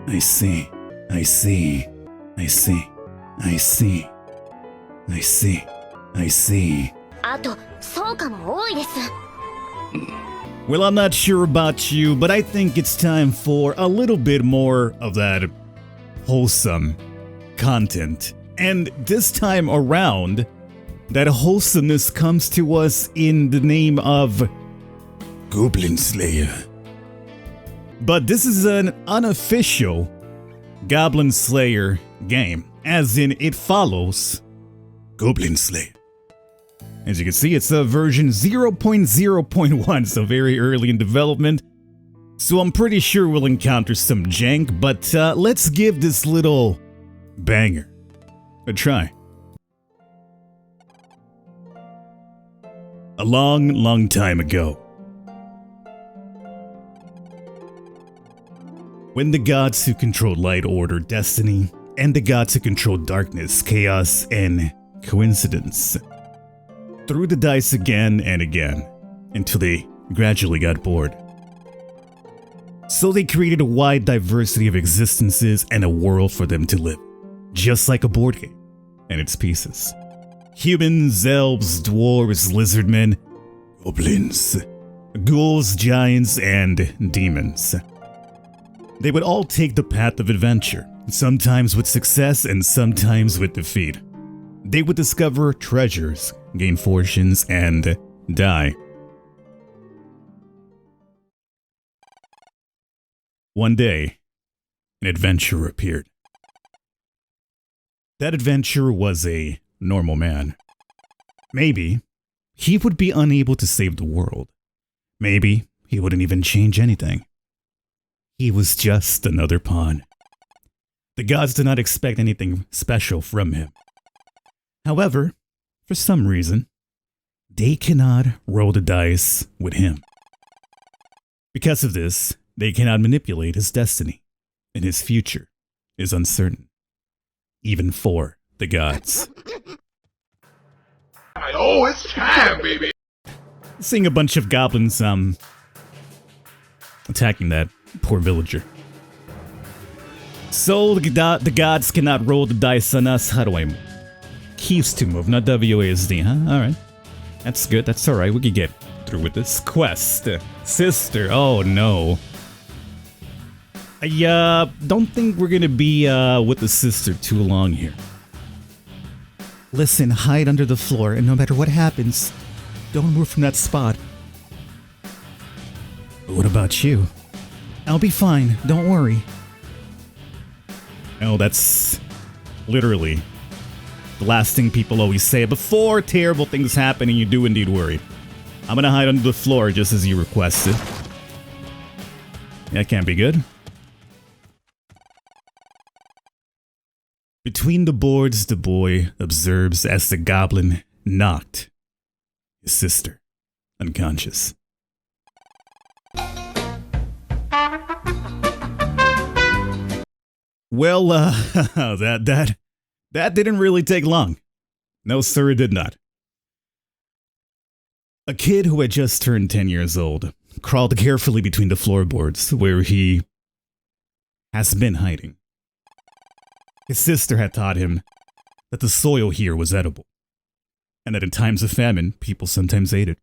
I see. I see. I see. I see. I see. I see. あと、そうかも多いです。 Well, I'm not sure about you, but I think it's time for a little bit more of that wholesome content. And this time around, that wholesomeness comes to us in the name of Goblin Slayer. But this is an unofficial Goblin Slayer game, as in it follows Goblin Slayer. As you can see, it's a version 0.0.1, so very early in development. So I'm pretty sure we'll encounter some jank, but let's give this little banger a try. A long, long time ago, when the gods who controlled light, order, destiny, and the gods who controlled darkness, chaos, and coincidence threw the dice again and again until they gradually got bored. So they created a wide diversity of existences and a world for them to live, just like a board game and its pieces. Humans, elves, dwarves, lizardmen, goblins, ghouls, giants, and demons. They would all take the path of adventure, sometimes with success and sometimes with defeat. They would discover treasures, gain fortunes, and die. One day, an adventurer appeared. That adventurer was a normal man. Maybe he would be unable to save the world. Maybe he wouldn't even change anything. He was just another pawn. The gods did not expect anything special from him. However, for some reason, they cannot roll the dice with him. Because of this, they cannot manipulate his destiny, and his future is uncertain, even for the gods. Oh, it's time, baby! Seeing a bunch of goblins, attacking that poor villager. So the gods cannot roll the dice on us. How do I move? Keys to move, not WASD, huh? Alright. That's good, that's alright. We can get through with this quest. Sister, oh no. I don't think we're gonna be with the sister too long here. Listen, hide under the floor, and no matter what happens, don't move from that spot. But what about you? I'll be fine, don't worry. Oh, that's literally the last thing people always say before terrible things happen and you do indeed worry. I'm gonna hide under the floor just as you requested. That can't be good. Between the boards, the boy observes as the goblin knocked his sister unconscious. Well, that didn't really take long. No, sir, it did not. A kid who had just turned 10 years old crawled carefully between the floorboards where he has been hiding. His sister had taught him that the soil here was edible, and that in times of famine, people sometimes ate it.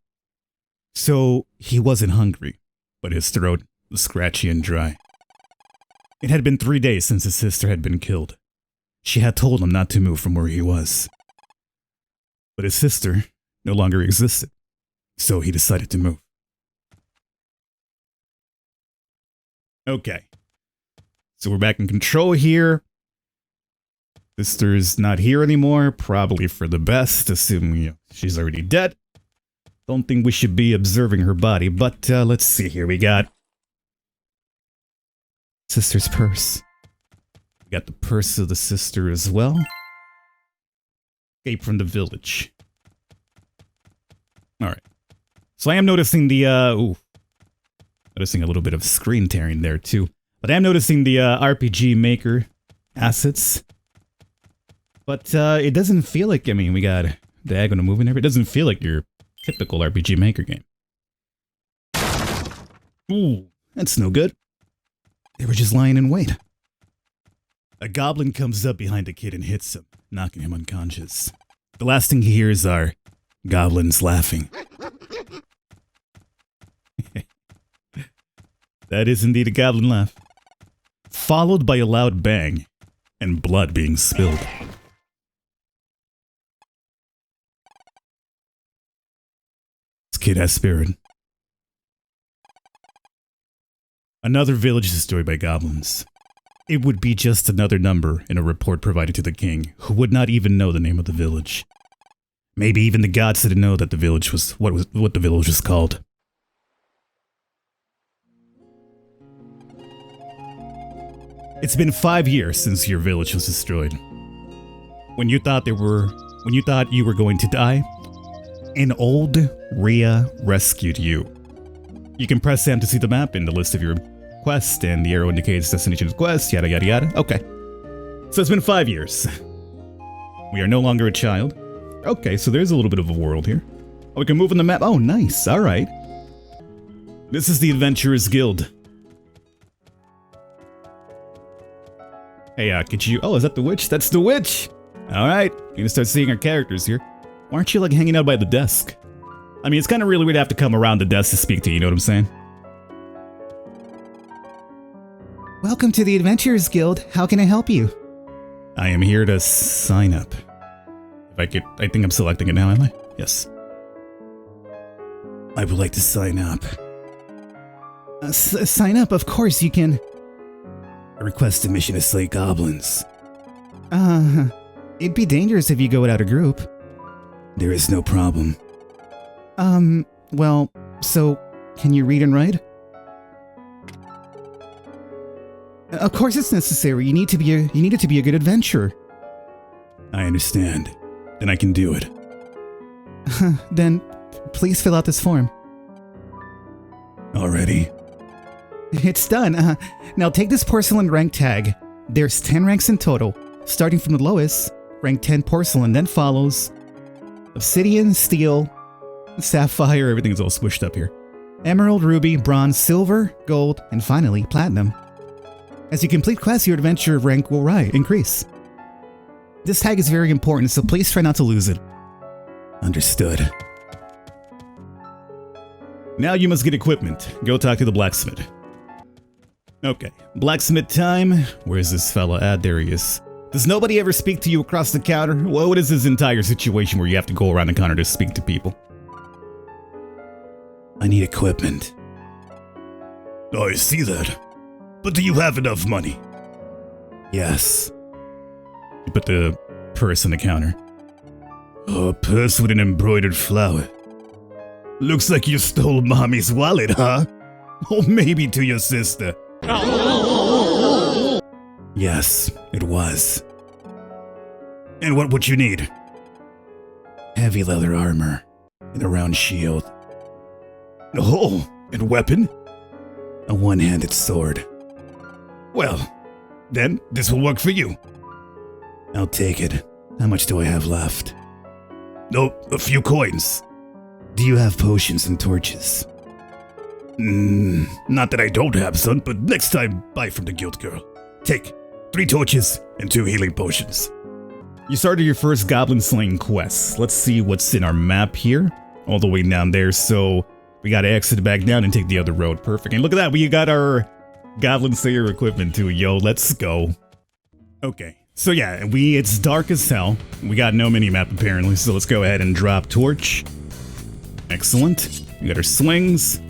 So he wasn't hungry, but his throat was scratchy and dry. It had been 3 days since his sister had been killed. She had told him not to move from where he was. But his sister no longer existed, so he decided to move. Okay. So we're back in control here. Sister's not here anymore, probably for the best, assuming she's already dead. Don't think we should be observing her body, but let's see here. We got sister's purse. We got the purse of the sister as well. Escape from the village. Alright. So I am noticing the, noticing a little bit of screen tearing there too. But I am noticing the RPG Maker assets. But it doesn't feel like, I mean, we got diagonal moving there, but it doesn't feel like your typical RPG Maker game. Ooh, that's no good. They were just lying in wait. A goblin comes up behind the kid and hits him, knocking him unconscious. The last thing he hears are goblins laughing. That is indeed a goblin laugh. Followed by a loud bang and blood being spilled. This kid has spirit. Another village destroyed by goblins. It would be just another number in a report provided to the king, who would not even know the name of the village. Maybe even the gods didn't know that the village was what the village was called. It's been 5 years since your village was destroyed. When you thought you were going to die, an old Rhea rescued you. You can press M to see the map in the list of your quest, and the arrow indicates destination of the quest, yada yada yada. Okay. So it's been 5 years. We are no longer a child. Okay, so there's a little bit of a world here. Oh, we can move on the map. Oh, nice. Alright. This is the Adventurers Guild. Hey, could you... Oh, is that the witch? That's the witch! Alright, we're gonna start seeing our characters here. Why aren't you, like, hanging out by the desk? I mean, it's kind of really weird to have to come around the desk to speak to you know what I'm saying? Welcome to the Adventurers Guild. How can I help you? I am here to sign up. If I could... I think I'm selecting it now, am I? Yes. I would like to sign up. Sign up, of course you can. I request a mission to slay goblins. It'd be dangerous if you go without a group. There is no problem. Well, so, can you read and write? Of course it's necessary. You need it to be a good adventurer. I understand. Then I can do it. Then, please fill out this form. Already? It's done. Now take this porcelain rank tag. There's 10 ranks in total, starting from the lowest, rank 10 porcelain, then follows obsidian, steel, sapphire, everything is all squished up here, emerald, ruby, bronze, silver, gold, and finally platinum. As you complete quests, your adventure rank will increase. This tag is very important, so please try not to lose it. Understood. Now you must get equipment. Go talk to the blacksmith. Okay, blacksmith time. Where's this fella at? There he is. Does nobody ever speak to you across the counter? Well, what is this entire situation where you have to go around the counter to speak to people? I need equipment. Oh, I see that. But do you have enough money? Yes. You put the purse on the counter. Oh, a purse with an embroidered flower. Looks like you stole Mommy's wallet, huh? Or maybe to your sister. Yes, it was. And what would you need? Heavy leather armor and a round shield. Oh, and weapon? A one-handed sword. Well, then this will work for you. I'll take it. How much do I have left? Oh, a few coins. Do you have potions and torches? Not that I don't have some, but next time buy from the guild girl. Take 3 torches and 2 healing potions. You started your first goblin slaying quest. Let's see what's in our map here. All the way down there, so we gotta exit back down and take the other road. Perfect. And look at that, we got our goblin slayer equipment too. Yo, let's go. Okay, so yeah, it's dark as hell. We got no mini-map apparently, so let's go ahead and drop torch. Excellent. We got our slings.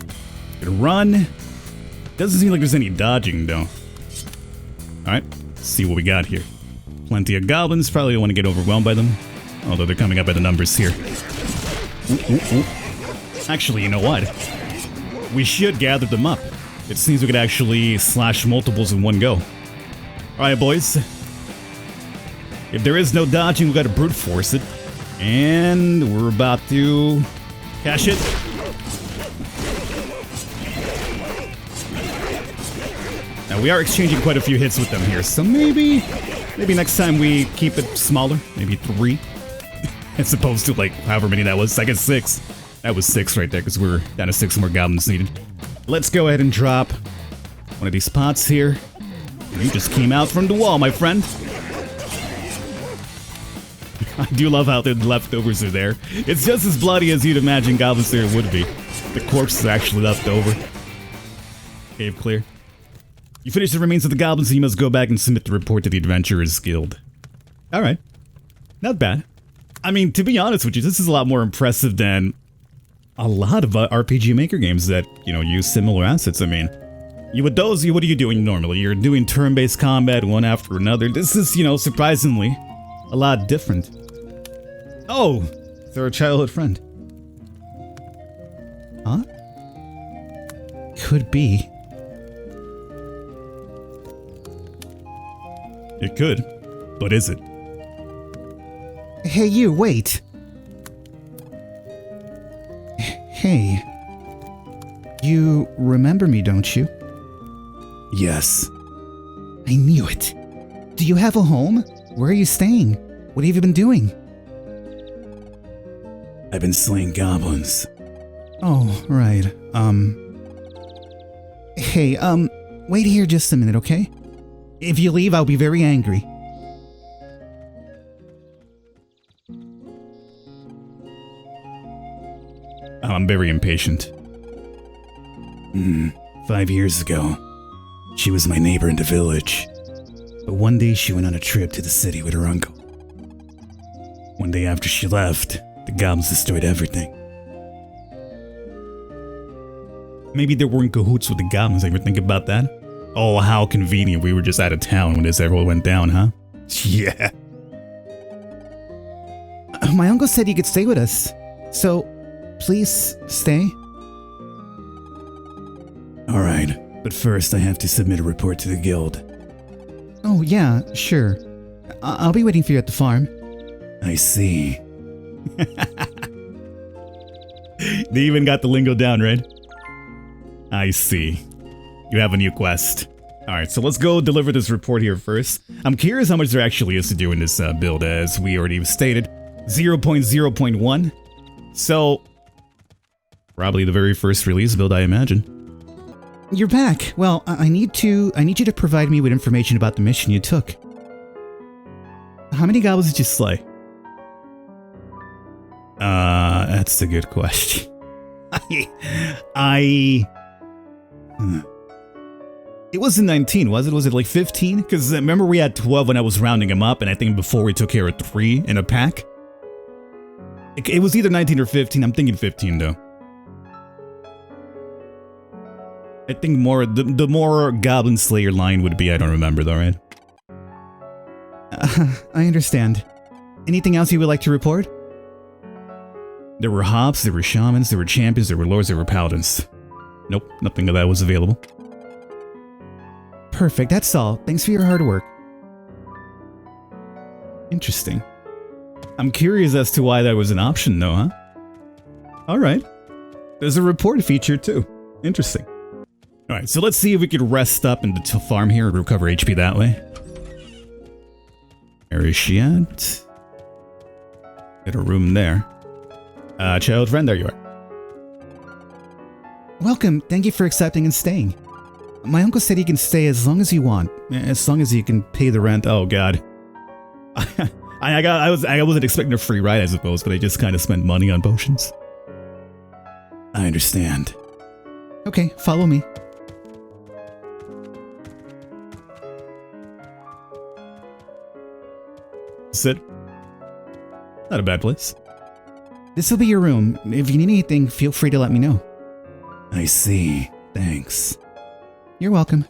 Gonna run. Doesn't seem like there's any dodging though. Alright, let's see what we got here. Plenty of goblins, probably don't want to get overwhelmed by them. Although they're coming up by the numbers here. Ooh. Actually, you know what? We should gather them up. It seems we could actually slash multiples in one go. Alright boys. If there is no dodging, we gotta brute force it. And we're about to cash it. Now we are exchanging quite a few hits with them here, so maybe next time we keep it smaller, maybe 3, as opposed to like however many that was. I guess 6. That was 6 right there, because we're down to 6 more goblins needed. Let's go ahead and drop one of these pots here. You just came out from the wall, my friend. I do love how the leftovers are there. It's just as bloody as you'd imagine Goblin Slayer would be. The corpse is actually left over. Cave clear. You finish the remains of the goblins and you must go back and submit the report to the Adventurers Guild. Alright. Not bad. I mean, to be honest with you, this is a lot more impressive than a lot of RPG Maker games that, you know, use similar assets. I mean, what are you doing normally? You're doing turn-based combat one after another. This is, you know, surprisingly a lot different. Oh, they're a childhood friend. Huh? Could be. It could, but is it? Hey, you, wait. Hey. You remember me, don't you? Yes. I knew it. Do you have a home? Where are you staying? What have you been doing? I've been slaying goblins. Oh, right. Hey, wait here just a minute, okay? If you leave, I'll be very angry. I'm very impatient. 5 years ago, she was my neighbor in the village. But one day she went on a trip to the city with her uncle. One day after she left, the goblins destroyed everything. Maybe they were in cahoots with the goblins. Ever think about that? Oh, how convenient. We were just out of town when this ever went down, huh? Yeah. My uncle said you could stay with us. So, please stay. Alright, but first I have to submit a report to the guild. Oh, yeah, sure. I'll be waiting for you at the farm. I see. They even got the lingo down, right? I see. You have a new quest. Alright, so let's go deliver this report here first. I'm curious how much there actually is to do in this build, as we already stated. 0.0.1. So, probably the very first release build, I imagine. You're back. Well, I need you to provide me with information about the mission you took. How many goblins did you slay? That's a good question. It wasn't 19, was it? Was it like 15? Because remember we had 12 when I was rounding them up, and I think before we took care of 3 in a pack? It was either 19 or 15. I'm thinking 15 though. I think the more Goblin Slayer line would be, I don't remember though, right? I understand. Anything else you would like to report? There were hops, there were shamans, there were champions, there were lords, there were paladins. Nope, nothing of that was available. Perfect, that's all. Thanks for your hard work. Interesting. I'm curious as to why that was an option though, huh? Alright. There's a report feature too. Interesting. Alright, so let's see if we could rest up in the farm here and recover HP that way. Where is she at? Got a room there. Child friend, there you are. Welcome, thank you for accepting and staying. My uncle said you can stay as long as you want, as long as you can pay the rent. Oh god. I wasn't expecting a free ride, I suppose, but I just kind of spent money on potions. I understand. Okay, follow me. Sit. Not a bad place. This will be your room. If you need anything, feel free to let me know. I see. Thanks. You're welcome.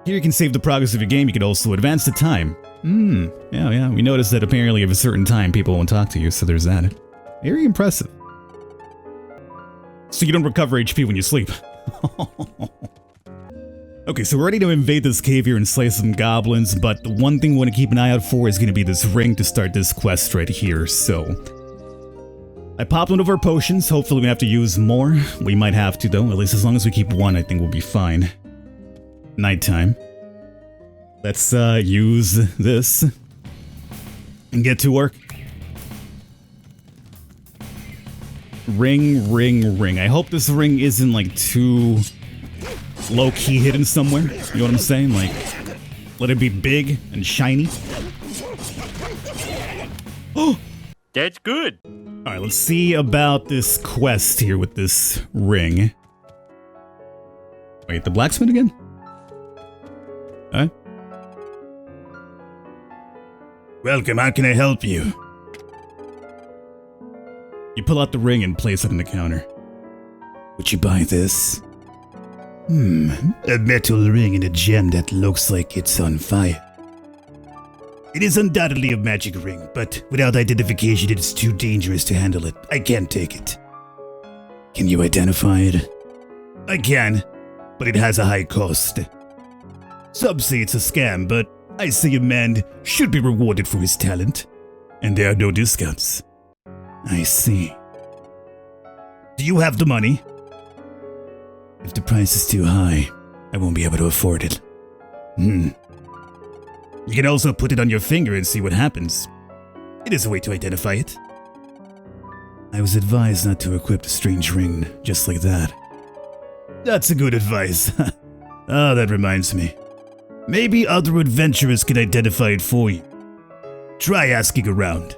Here you can save the progress of your game. You can also advance the time. Yeah. We noticed that apparently at a certain time people won't talk to you, so there's that. Very impressive. So you don't recover HP when you sleep. Okay, so we're ready to invade this cave here and slay some goblins, but the one thing we want to keep an eye out for is going to be this ring to start this quest right here, so... I popped one of our potions. Hopefully we have to use more. We might have to though, at least as long as we keep one I think we'll be fine. Nighttime. Let's use this and get to work. Ring. I hope this ring isn't like too low-key hidden somewhere. You know what I'm saying? Like, let it be big and shiny. Oh! That's good. Alright, let's see about this quest here with this ring. Wait, the blacksmith again? Huh? Welcome, how can I help you? You pull out the ring and place it on the counter. Would you buy this? A metal ring and a gem that looks like it's on fire. It is undoubtedly a magic ring, but without identification it is too dangerous to handle it. I can't take it. Can you identify it? I can, but it has a high cost. Some say it's a scam, but I say a man should be rewarded for his talent. And there are no discounts. I see. Do you have the money? If the price is too high, I won't be able to afford it. You can also put it on your finger and see what happens. It is a way to identify it. I was advised not to equip the strange ring just like that. That's a good advice. That reminds me. Maybe other adventurers can identify it for you. Try asking around.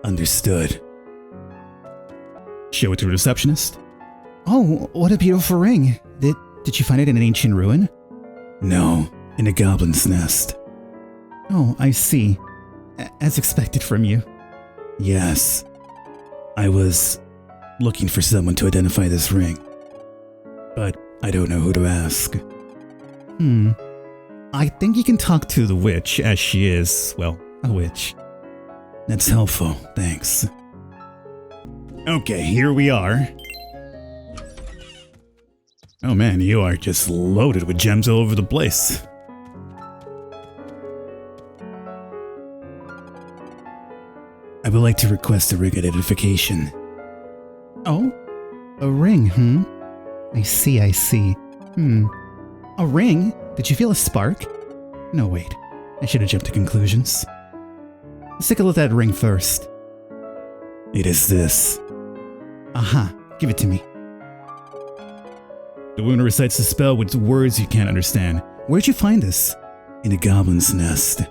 Understood. Show it to the receptionist. Oh, what a beautiful ring. Did you find it in an ancient ruin? No, in a goblin's nest. Oh, I see. As expected from you. Yes. I was looking for someone to identify this ring. But I don't know who to ask. I think you can talk to the witch, as she is, well, a witch. That's helpful, thanks. Okay, here we are. Oh man, you are just loaded with gems all over the place. I would like to request a ring identification. Oh? A ring, I see. A ring? Did you feel a spark? No, wait. I should have jumped to conclusions. Let's take a look at that ring first. It is this. Aha, give it to me. The woman recites the spell with words you can't understand. Where'd you find this? In a goblin's nest.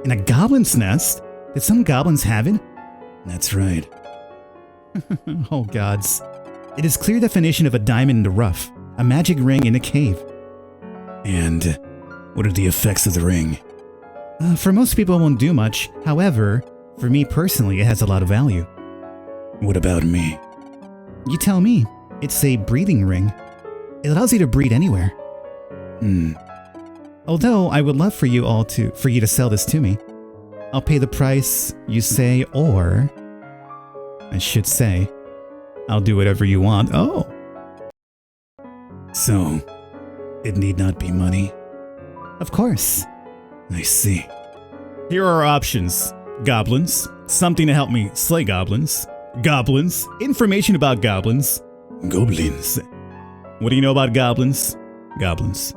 In a goblin's nest? Did some goblins have it? That's right. Oh gods. It is clear definition of a diamond in the rough. A magic ring in a cave. And what are the effects of the ring? For most people it won't do much. However, for me personally it has a lot of value. What about me? You tell me. It's a breathing ring. It allows you to breathe anywhere. Although I would love for you to sell this to me. I'll pay the price you say, or I should say, I'll do whatever you want. Oh. So, it need not be money? Of course. I see. Here are our options. Goblins, something to help me slay goblins. Goblins, information about goblins. Goblins. What do you know about goblins? Goblins.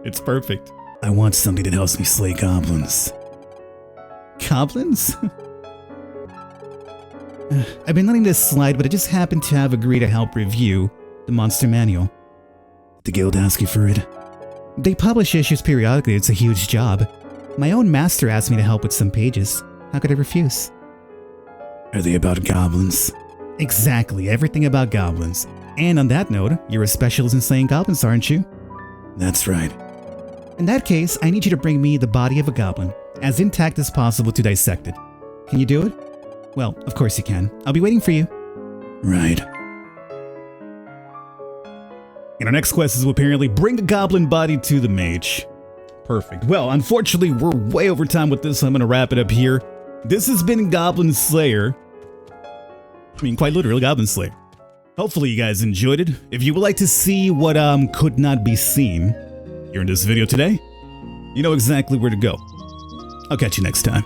It's perfect. I want something that helps me slay goblins. Goblins? I've been letting this slide, but I just happened to have agreed to help review the monster manual. The guild ask you for it? They publish issues periodically. It's a huge job. My own master asked me to help with some pages. How could I refuse? Are they about goblins? Exactly, everything about goblins. And on that note, you're a specialist in slaying goblins, aren't you? That's right. In that case, I need you to bring me the body of a goblin, as intact as possible to dissect it. Can you do it? Well, of course you can. I'll be waiting for you. Right. And our next quest is to apparently bring a goblin body to the mage. Perfect. Well, unfortunately, we're way over time with this, so I'm going to wrap it up here. This has been Goblin Slayer. I mean, quite literally, Goblin Slayer. Hopefully you guys enjoyed it. If you would like to see what could not be seen here in this video today, you know exactly where to go. I'll catch you next time.